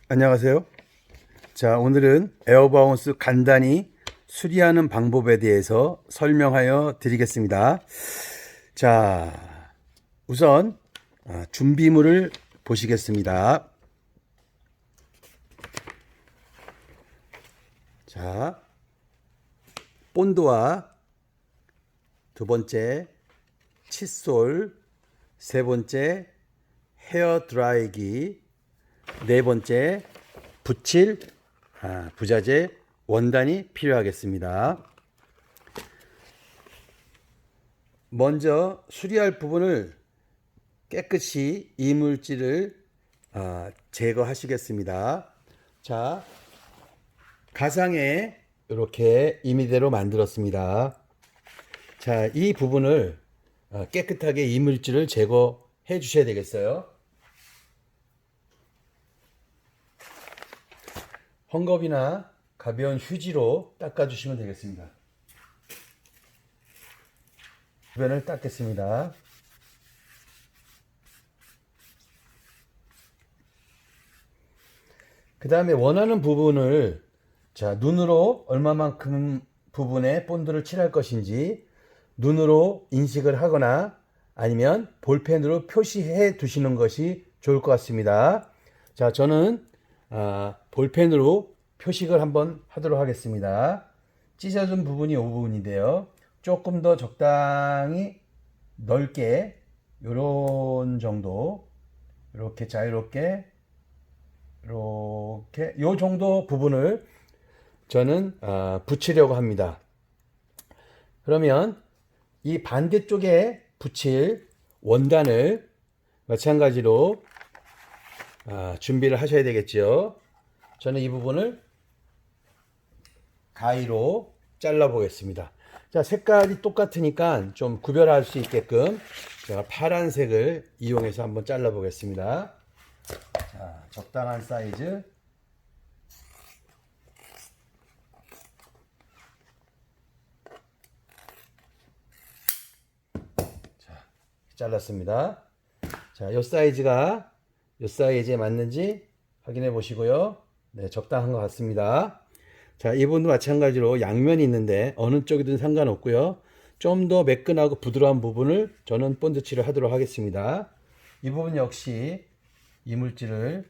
안녕하세요. 자, 오늘은 에어바운스 간단히 수리하는 방법에 대해서 설명하여 드리겠습니다. 자, 우선 준비물을 보시겠습니다. 자, 본드와 두 번째 칫솔, 세 번째 헤어 드라이기, 네 번째 붙일 부자재 원단이 필요하겠습니다. 먼저 수리할 부분을 깨끗이 이물질을 제거하시겠습니다. 자, 가상에 이렇게 임의대로 만들었습니다. 자, 이 부분을 깨끗하게 이물질을 제거해 주셔야 되겠어요. 헝겊이나 가벼운 휴지로 닦아주시면 되겠습니다. 주변을 닦겠습니다. 그 다음에 원하는 부분을 눈으로 얼마만큼 부분에 본드를 칠할 것인지 눈으로 인식을 하거나 아니면 볼펜으로 표시해 두시는 것이 좋을 것 같습니다. 자, 저는 볼펜으로 표식을 한번 하도록 하겠습니다. 찢어진 부분이 이 부분인데요. 조금 더 적당히 넓게 요런 정도 이렇게 자유롭게 이렇게 요 정도 부분을 저는 붙이려고 합니다. 그러면 이 반대쪽에 붙일 원단을 마찬가지로 준비를 하셔야 되겠죠. 저는 이 부분을 가위로 잘라 보겠습니다. 자, 색깔이 똑같으니까 좀 구별할 수 있게끔 제가 파란색을 이용해서 한번 잘라 보겠습니다. 자, 적당한 사이즈. 자, 잘랐습니다. 자, 요 사이즈가 요 사이즈에 맞는지 확인해 보시고요. 네, 적당한 것 같습니다. 자, 이 부분도 마찬가지로 양면이 있는데 어느 쪽이든 상관없고요. 좀 더 매끈하고 부드러운 부분을 저는 본드칠을 하도록 하겠습니다. 이 부분 역시 이물질을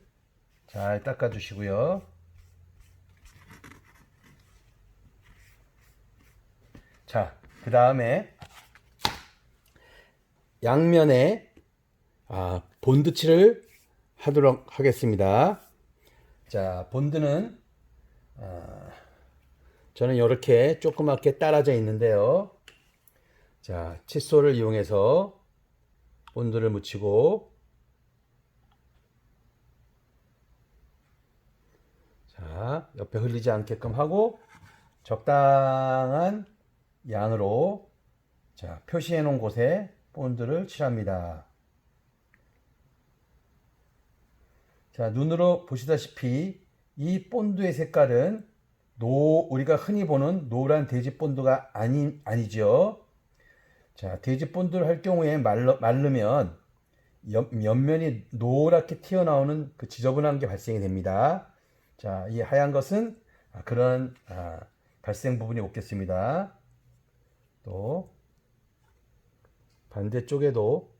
잘 닦아 주시고요. 자, 그 다음에 양면에 본드칠을 하도록 하겠습니다. 자, 본드는 저는 이렇게 조그맣게 따라져 있는데요. 자, 칫솔을 이용해서 본드를 묻히고, 자, 옆에 흘리지 않게끔 하고 적당한 양으로 표시해 놓은 곳에 본드를 칠합니다. 자, 눈으로 보시다시피 이 본드의 색깔은 우리가 흔히 보는 노란 돼지 본드가 아니죠. 자, 돼지 본드를 할 경우에 마르면 옆면이 노랗게 튀어나오는 그 지저분한 게 발생이 됩니다. 자, 이 하얀 것은 그런 발생 부분이 없겠습니다. 또 반대쪽에도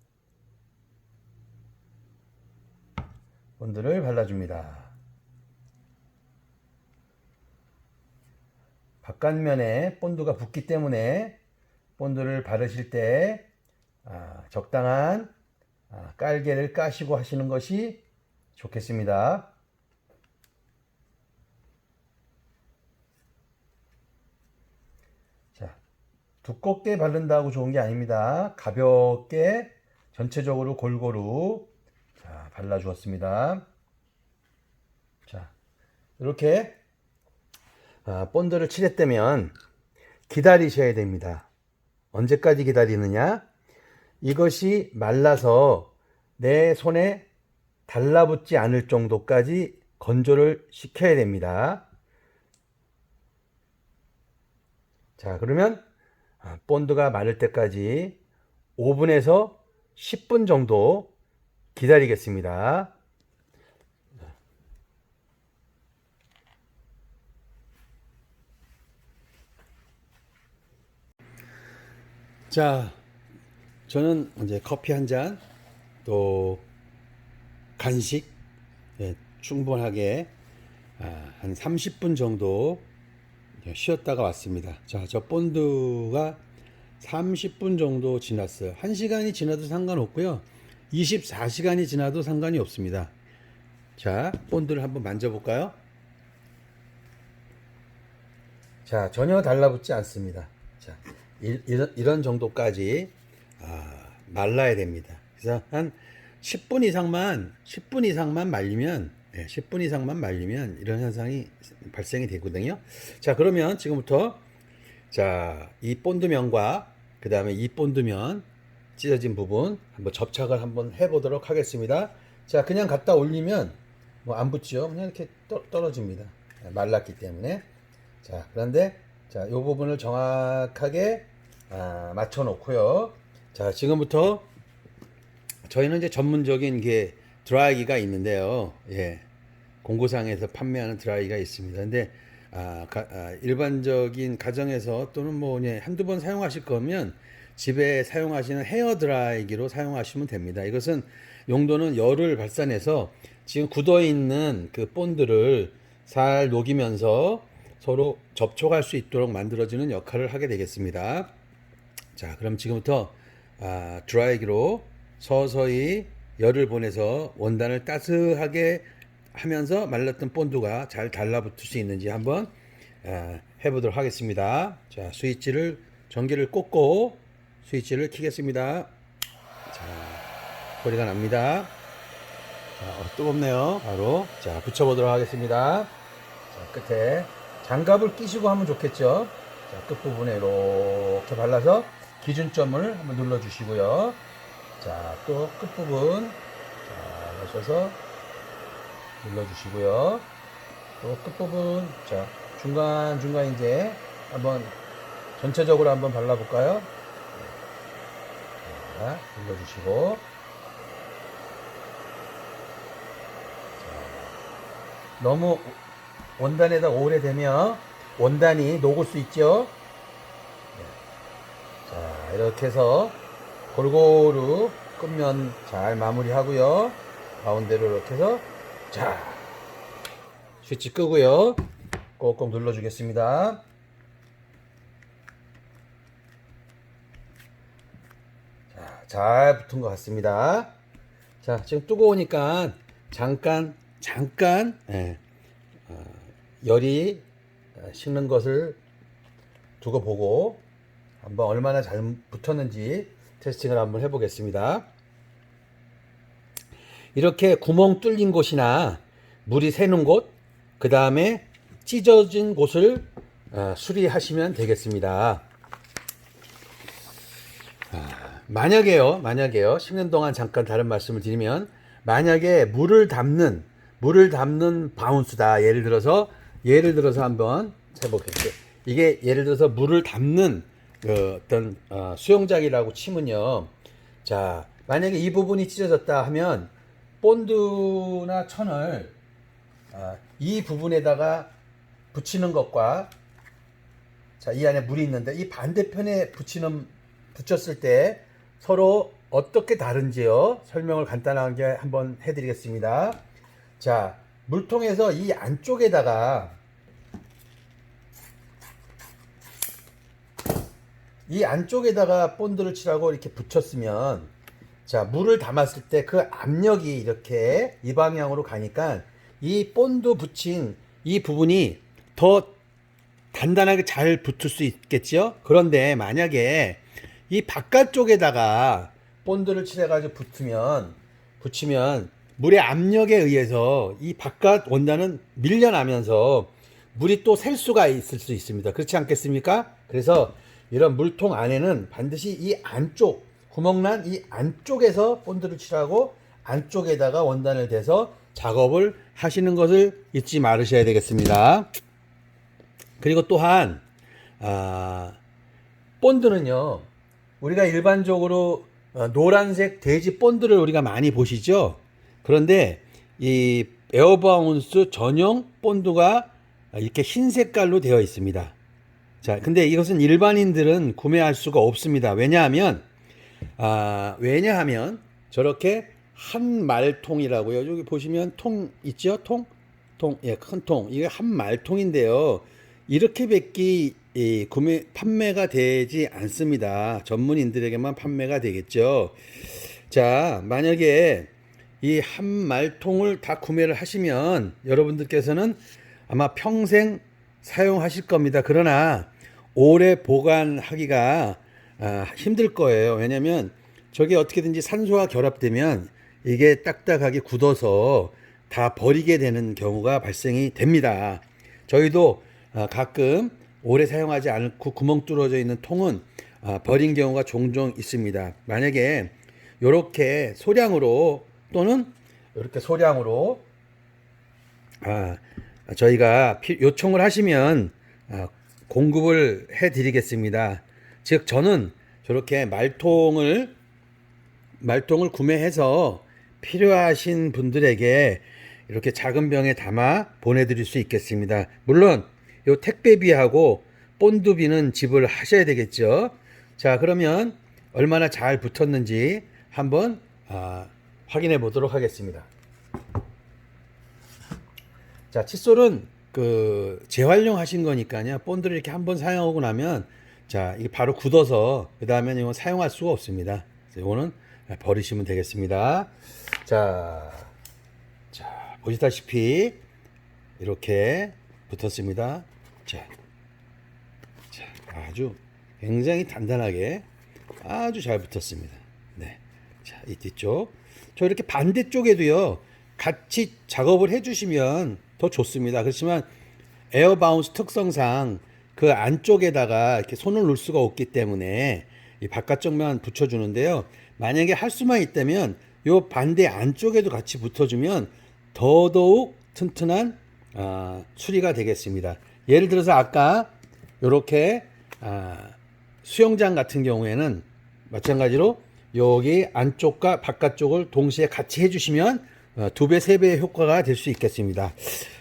본드를 발라줍니다. 바깥면에 본드가 붙기 때문에 본드를 바르실 때 적당한 깔개를 까시고 하시는 것이 좋겠습니다. 자, 두껍게 바른다고 좋은 게 아닙니다. 가볍게 전체적으로 골고루 발라 주었습니다. 자, 이렇게 본드를 칠했다면 기다리셔야 됩니다. 언제까지 기다리느냐? 이것이 말라서 내 손에 달라붙지 않을 정도까지 건조를 시켜야 됩니다. 자, 그러면 본드가 마를 때까지 5분에서 10분 정도 기다리겠습니다. 자, 저는 이제 커피 한 잔, 또 간식, 예, 충분하게 한 30분 정도 쉬었다가 왔습니다. 자, 저 본드가 30분 정도 지났어요. 1시간이 지나도 상관없고요. 24시간이 지나도 상관이 없습니다. 자, 본드를 한번 만져볼까요? 자, 전혀 달라붙지 않습니다. 자, 이런 정도까지 말라야 됩니다. 그래서 한 10분 이상만 말리면, 10분 이상만 말리면 이런 현상이 발생이 되거든요. 자, 그러면 지금부터 자, 이 본드면과 그 다음에 이 본드면 찢어진 부분 한번 접착을 한번 해보도록 하겠습니다. 자, 그냥 갖다 올리면 뭐 안 붙죠. 그냥 이렇게 떨어집니다. 말랐기 때문에. 자, 그런데 자, 이 부분을 정확하게 맞춰 놓고요. 자, 지금부터 저희는 이제 전문적인 게 드라이기가 있는데요. 예. 공구상에서 판매하는 드라이기가 있습니다. 근데 일반적인 가정에서 또는 뭐 한두 번 사용하실 거면 집에 사용하시는 헤어 드라이기로 사용하시면 됩니다. 이것은 용도는 열을 발산해서 지금 굳어 있는 그 본드를 잘 녹이면서 서로 접촉할 수 있도록 만들어주는 역할을 하게 되겠습니다. 자, 그럼 지금부터 드라이기로 서서히 열을 보내서 원단을 따스하게 하면서 말랐던 본드가 잘 달라붙을 수 있는지 한번 해보도록 하겠습니다. 자, 전기를 꽂고 스위치를 켜겠습니다. 자, 소리가 납니다. 자, 뜨겁네요. 바로 자, 붙여보도록 하겠습니다. 자, 끝에 장갑을 끼시고 하면 좋겠죠. 자, 끝부분에 이렇게 발라서 기준점을 한번 눌러주시고요. 자, 또 끝부분 자, 하셔서 눌러주시고요. 또 끝부분 자, 중간중간 이제 한번 전체적으로 한번 발라볼까요? 자, 눌러주시고 자, 너무 원단에다 오래되면 원단이 녹을 수 있죠. 자, 이렇게 해서 골고루 끝면 잘 마무리하고요. 가운데로 이렇게 해서 자, 스위치 끄고요. 꼭꼭 눌러주겠습니다. 자, 잘 붙은 것 같습니다. 자, 지금 뜨거우니까 잠깐 열이 식는 것을 두고 보고 한번 얼마나 잘 붙었는지 테스팅을 한번 해보겠습니다. 이렇게 구멍 뚫린 곳이나 물이 새는 곳, 그 다음에 찢어진 곳을 수리하시면 되겠습니다. 만약에요, 식는 동안 잠깐 다른 말씀을 드리면, 만약에 물을 담는 바운스다. 예를 들어서 한번 해보겠습니다. 이게 예를 들어서 물을 담는 어떤 수영장이라고 치면요. 자, 만약에 이 부분이 찢어졌다 하면 본드나 천을 이 부분에다가 붙이는 것과 자, 이 안에 물이 있는데 이 반대편에 붙였을 때 서로 어떻게 다른지요? 설명을 간단하게 한번 해드리겠습니다. 자, 물통에서 이 안쪽에다가 본드를 칠하고 이렇게 붙였으면 자, 물을 담았을 때 그 압력이 이렇게 이 방향으로 가니까 이 본드 붙인 이 부분이 더 단단하게 잘 붙을 수 있겠죠. 그런데 만약에 이 바깥쪽에다가 본드를 칠해가지고 붙이면 물의 압력에 의해서 이 바깥 원단은 밀려나면서 물이 또 셀 수가 있을 수 있습니다. 그렇지 않겠습니까? 그래서 이런 물통 안에는 반드시 이 안쪽, 구멍난 이 안쪽에서 본드를 칠하고 안쪽에다가 원단을 대서 작업을 하시는 것을 잊지 말으셔야 되겠습니다. 그리고 또한 본드는요, 우리가 일반적으로 노란색 돼지 본드를 우리가 많이 보시죠. 그런데 이 에어바운스 전용 본드가 이렇게 흰 색깔로 되어 있습니다. 자, 근데 이것은 일반인들은 구매할 수가 없습니다. 왜냐하면 저렇게 한 말통이라고요. 여기 보시면 통 있죠? 예, 큰 통. 이게 한 말통인데요. 이렇게밖에 판매가 되지 않습니다. 전문인들에게만 판매가 되겠죠. 자, 만약에 이 한 말통을 다 구매를 하시면 여러분들께서는 아마 평생 사용하실 겁니다. 그러나 오래 보관하기가 힘들 거예요. 왜냐면 저게 어떻게든지 산소와 결합되면 이게 딱딱하게 굳어서 다 버리게 되는 경우가 발생이 됩니다. 저희도 가끔 오래 사용하지 않고 구멍 뚫어져 있는 통은 버린 경우가 종종 있습니다. 만약에 이렇게 소량으로 또는 이렇게 소량으로 저희가 요청을 하시면 공급을 해 드리겠습니다. 즉 저는 저렇게 말통을 구매해서 필요하신 분들에게 이렇게 작은 병에 담아 보내드릴 수 있겠습니다. 물론 요 택배비하고 본드비는 지불하셔야 되겠죠. 자, 그러면 얼마나 잘 붙었는지 한번 확인해 보도록 하겠습니다. 자, 칫솔은 재활용하신 거니까요. 본드를 이렇게 한번 사용하고 나면 자, 이게 바로 굳어서 그 다음에는 이건 사용할 수가 없습니다. 이거는 버리시면 되겠습니다. 자, 보시다시피 이렇게 붙었습니다. 자, 아주 굉장히 단단하게 아주 잘 붙었습니다. 네. 자, 이 뒤쪽. 저 이렇게 반대쪽에도요, 같이 작업을 해주시면 더 좋습니다. 그렇지만 에어바운스 특성상 그 안쪽에다가 이렇게 손을 놓을 수가 없기 때문에 이 바깥쪽만 붙여주는데요. 만약에 할 수만 있다면 요 반대 안쪽에도 같이 붙어주면 더더욱 튼튼한 수리가 되겠습니다. 예를 들어서 아까 이렇게 수영장 같은 경우에는 마찬가지로 여기 안쪽과 바깥쪽을 동시에 같이 해주시면 2배, 3배의 효과가 될 수 있겠습니다.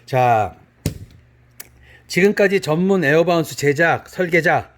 자, 지금까지 전문 에어바운스 제작 설계자